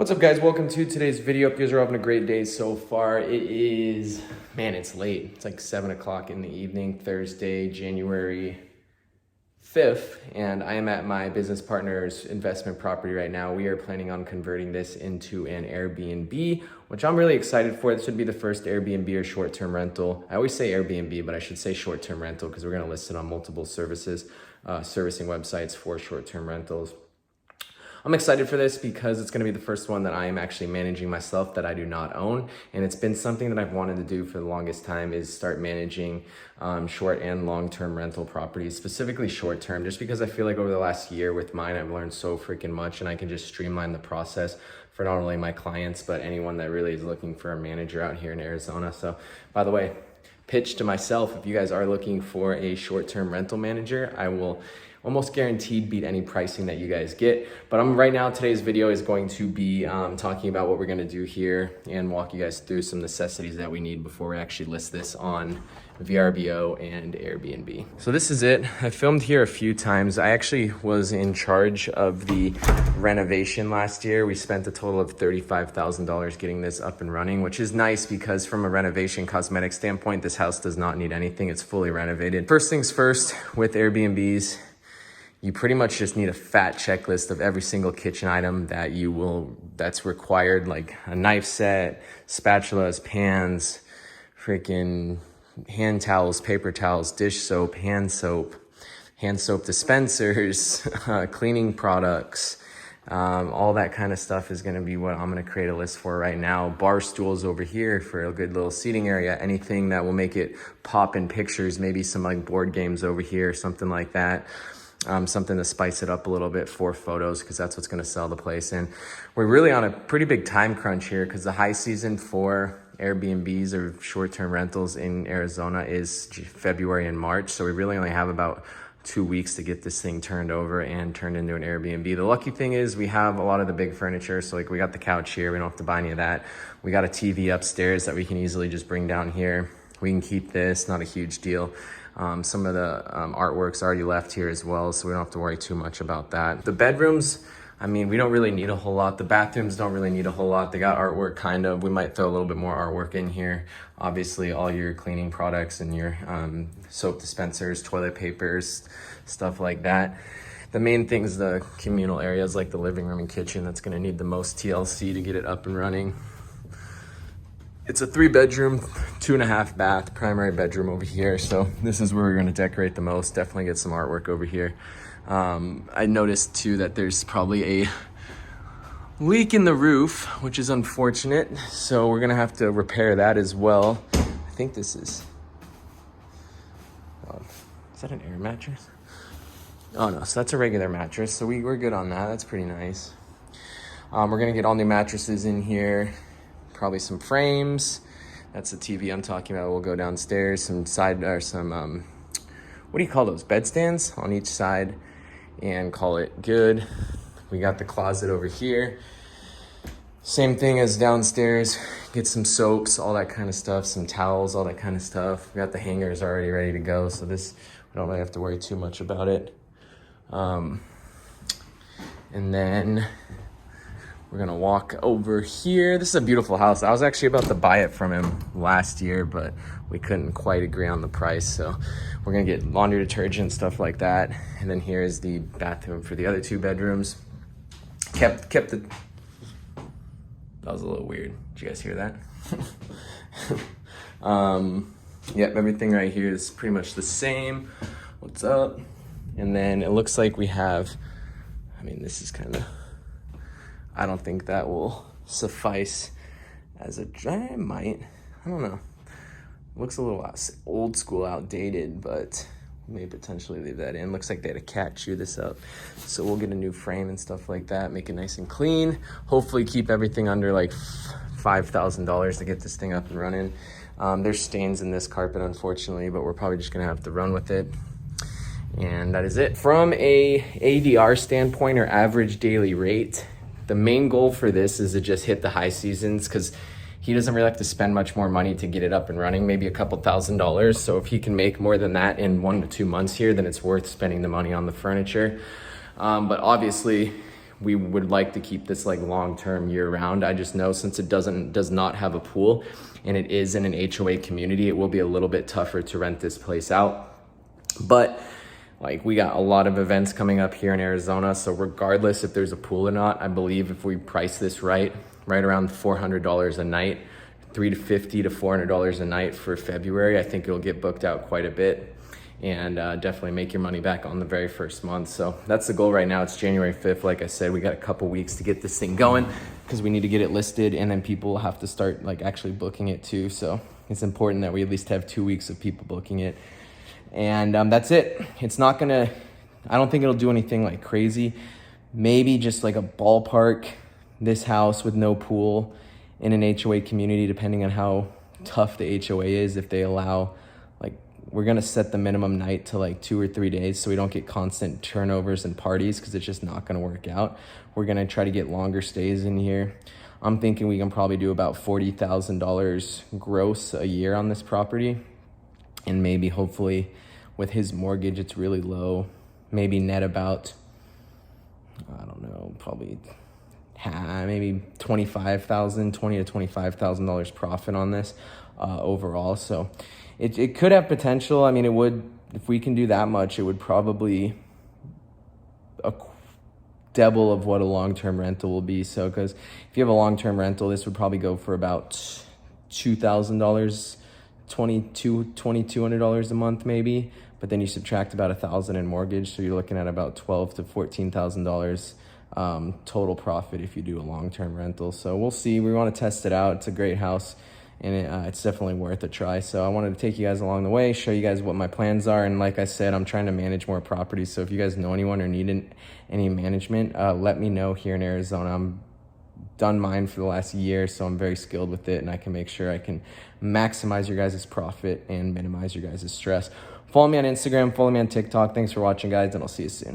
What's up, guys? Welcome to today's video. Hope you guys are having a great day so far. It's late. It's like 7 o'clock in the evening, Thursday, January 5th, and I am at my business partner's investment property right now. We are planning on converting this into an Airbnb, which I'm really excited for. This would be the first Airbnb or short-term rental. I always say Airbnb, but I should say short-term rental because we're going to list it on multiple servicing websites for short-term rentals. I'm excited for this because it's going to be the first one that I am actually managing myself that I do not own. And it's been something that I've wanted to do for the longest time, is start managing short and long-term rental properties, specifically short-term, just because I feel like over the last year with mine, I've learned so freaking much, and I can just streamline the process for not only my clients, but anyone that really is looking for a manager out here in Arizona. So by the way, pitch to myself, if you guys are looking for a short-term rental manager, I will almost guaranteed beat any pricing that you guys get. But right now, today's video is going to be talking about what we're gonna do here and walk you guys through some necessities that we need before we actually list this on VRBO and Airbnb. So this is it. I filmed here a few times. I actually was in charge of the renovation last year. We spent a total of $35,000 getting this up and running, which is nice because from a renovation cosmetic standpoint, this house does not need anything. It's fully renovated. First things first, with Airbnbs, you pretty much just need a fat checklist of every single kitchen item that's required, like a knife set, spatulas, pans, freaking hand towels, paper towels, dish soap, hand soap dispensers, cleaning products, all that kind of stuff is going to be what I'm going to create a list for right now. Bar stools over here for a good little seating area, anything that will make it pop in pictures, maybe some like board games over here, something like that. Something to spice it up a little bit for photos, because that's what's going to sell the place. And we're really on a pretty big time crunch here because the high season for Airbnbs or short-term rentals in Arizona is February and March. So we really only have about 2 weeks to get this thing turned over and turned into an Airbnb. The lucky thing is we have a lot of the big furniture. So like we got the couch here. We don't have to buy any of that. We got a TV upstairs that we can easily just bring down here. We can keep this, not a huge deal. Some of the artwork's already left here as well, so we don't have to worry too much about that. The bedrooms, I mean, we don't really need a whole lot. The bathrooms don't really need a whole lot. They got artwork, kind of. We might throw a little bit more artwork in here. Obviously, all your cleaning products and your soap dispensers, toilet papers, stuff like that. The main thing is the communal areas like the living room and kitchen. That's going to need the most TLC to get it up and running. It's a 3-bedroom, 2.5 bath, primary bedroom over here. So this is where we're going to decorate the most. Definitely get some artwork over here. I noticed too that there's probably a leak in the roof, which is unfortunate. So we're going to have to repair that as well. I think this is that an air mattress? Oh no, so that's a regular mattress. So we're good on that. That's pretty nice. We're going to get all new mattresses in here. Probably some frames. That's the TV I'm talking about. We'll go downstairs, what do you call those? Bed stands on each side, and call it good. We got the closet over here. Same thing as downstairs. Get some soaps, all that kind of stuff, some towels, all that kind of stuff. We got the hangers already ready to go, so this, we don't really have to worry too much about it. And then we're gonna walk over here. This is a beautiful house. I was actually about to buy it from him last year, but we couldn't quite agree on the price. So we're gonna get laundry detergent, stuff like that. And then here is the bathroom for the other 2 bedrooms. Kept the, that was a little weird. Did you guys hear that? Yep, everything right here is pretty much the same. What's up? And then it looks like we have, I mean, this is kind of, I don't think that will suffice as a, I don't know. Looks a little old school, outdated, but may potentially leave that in. Looks like they had a cat chew this up. So we'll get a new frame and stuff like that, make it nice and clean. Hopefully keep everything under like $5,000 to get this thing up and running. There's stains in this carpet, unfortunately, but we're probably just gonna have to run with it. And that is it. From a ADR standpoint, or average daily rate, the main goal for this is to just hit the high seasons, because he doesn't really have to spend much more money to get it up and running, maybe a couple $1,000s. So if he can make more than that in 1 to 2 months here, then it's worth spending the money on the furniture. But obviously we would like to keep this like long-term year-round. I just know since it does not have a pool and it is in an HOA community, it will be a little bit tougher to rent this place out. But like, we got a lot of events coming up here in Arizona, so regardless if there's a pool or not, I believe if we price this right around $400 a night, $350 to $400 a night for February, I think it'll get booked out quite a bit and definitely make your money back on the very first month. So that's the goal right now. It's January 5th. Like I said, we got a couple weeks to get this thing going because we need to get it listed, and then people have to start like actually booking it too. So it's important that we at least have 2 weeks of people booking it. And that's it. It's not gonna, I don't think it'll do anything like crazy. Maybe just like a ballpark, this house with no pool in an HOA community, depending on how tough the HOA is. If they allow, like, we're gonna set the minimum night to like 2 or 3 days so we don't get constant turnovers and parties, because it's just not gonna work out. We're gonna try to get longer stays in here. I'm thinking we can probably do about $40,000 gross a year on this property. And maybe hopefully with his mortgage, it's really low, maybe net about, I don't know, probably maybe $20,000 to $25,000 profit on this overall. So it could have potential. I mean, it would, if we can do that much, it would probably double of what a long-term rental will be. So, because if you have a long-term rental, this would probably go for about $2,000, $2,200 a month maybe, but then you subtract about $1,000 in mortgage, so you're looking at about $12,000 to $14,000 total profit if you do a long-term rental. So we'll see. We want to test it out. It's a great house, and it's definitely worth a try. So I wanted to take you guys along the way, show you guys what my plans are, and like I said, I'm trying to manage more properties. So if you guys know anyone or need any management, let me know here in Arizona. I'm done mine for the last year, so I'm very skilled with it, and I can make sure I can maximize your guys' profit and minimize your guys' stress. Follow me on Instagram, follow me on TikTok. Thanks for watching, guys, and I'll see you soon.